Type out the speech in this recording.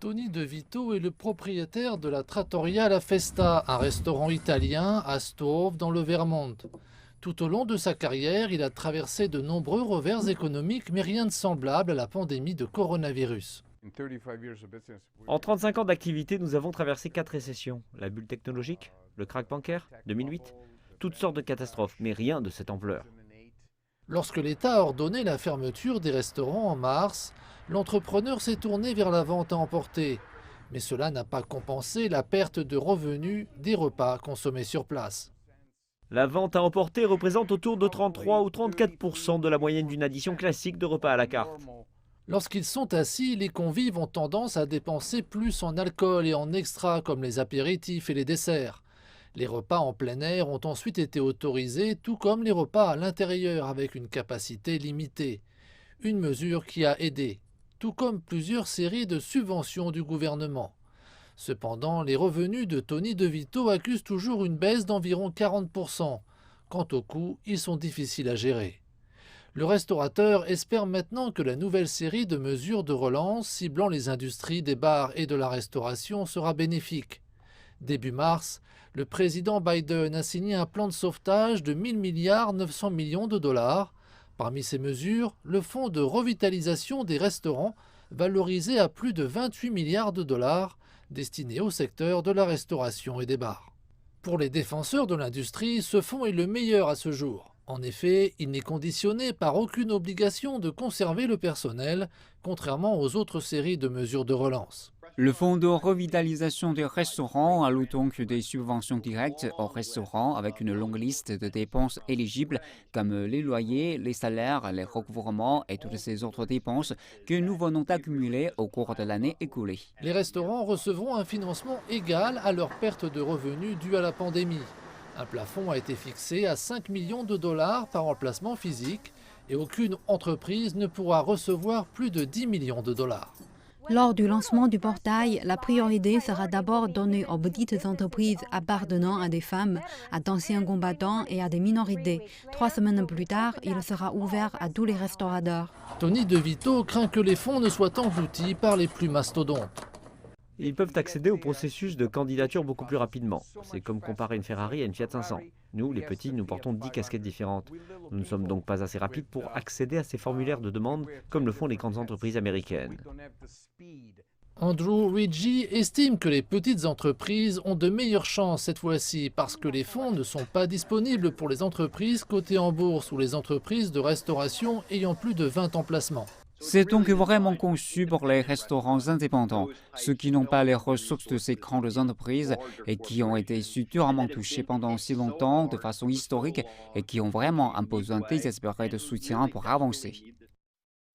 Tony De Vito est le propriétaire de la Trattoria La Festa, un restaurant italien à Stove dans le Vermont. Tout au long de sa carrière, il a traversé de nombreux revers économiques, mais rien de semblable à la pandémie de coronavirus. En 35 ans d'activité, nous avons traversé 4 récessions. La bulle technologique, le krach bancaire, 2008, toutes sortes de catastrophes, mais rien de cette ampleur. Lorsque l'État a ordonné la fermeture des restaurants en mars, l'entrepreneur s'est tourné vers la vente à emporter. Mais cela n'a pas compensé la perte de revenus des repas consommés sur place. La vente à emporter représente autour de 33 ou 34% de la moyenne d'une addition classique de repas à la carte. Lorsqu'ils sont assis, les convives ont tendance à dépenser plus en alcool et en extras comme les apéritifs et les desserts. Les repas en plein air ont ensuite été autorisés, tout comme les repas à l'intérieur avec une capacité limitée. Une mesure qui a aidé, tout comme plusieurs séries de subventions du gouvernement. Cependant, les revenus de Tony De Vito accusent toujours une baisse d'environ 40%. Quant aux coûts, ils sont difficiles à gérer. Le restaurateur espère maintenant que la nouvelle série de mesures de relance ciblant les industries des bars et de la restauration sera bénéfique. Début mars, le président Biden a signé un plan de sauvetage de 1 900 millions de dollars. Parmi ces mesures, le fonds de revitalisation des restaurants, valorisé à plus de 28 milliards de dollars, destiné au secteur de la restauration et des bars. Pour les défenseurs de l'industrie, ce fonds est le meilleur à ce jour. En effet, il n'est conditionné par aucune obligation de conserver le personnel, contrairement aux autres séries de mesures de relance. Le fonds de revitalisation des restaurants alloue donc des subventions directes aux restaurants avec une longue liste de dépenses éligibles comme les loyers, les salaires, les recouvrements et toutes ces autres dépenses que nous venons d'accumuler au cours de l'année écoulée. Les restaurants recevront un financement égal à leur perte de revenus due à la pandémie. Un plafond a été fixé à 5 millions de dollars par emplacement physique et aucune entreprise ne pourra recevoir plus de 10 millions de dollars. Lors du lancement du portail, la priorité sera d'abord donnée aux petites entreprises appartenant à des femmes, à d'anciens combattants et à des minorités. 3 semaines plus tard, il sera ouvert à tous les restaurateurs. Tony De Vito craint que les fonds ne soient engloutis par les plus mastodontes. Ils peuvent accéder au processus de candidature beaucoup plus rapidement. C'est comme comparer une Ferrari à une Fiat 500. Nous, les petits, nous portons 10 casquettes différentes. Nous ne sommes donc pas assez rapides pour accéder à ces formulaires de demande comme le font les grandes entreprises américaines. Andrew Ridgey estime que les petites entreprises ont de meilleures chances cette fois-ci parce que les fonds ne sont pas disponibles pour les entreprises cotées en bourse ou les entreprises de restauration ayant plus de 20 emplacements. C'est donc vraiment conçu pour les restaurants indépendants, ceux qui n'ont pas les ressources de ces grandes entreprises et qui ont été si durement touchés pendant si longtemps de façon historique et qui ont vraiment un besoin désespéré de soutien pour avancer.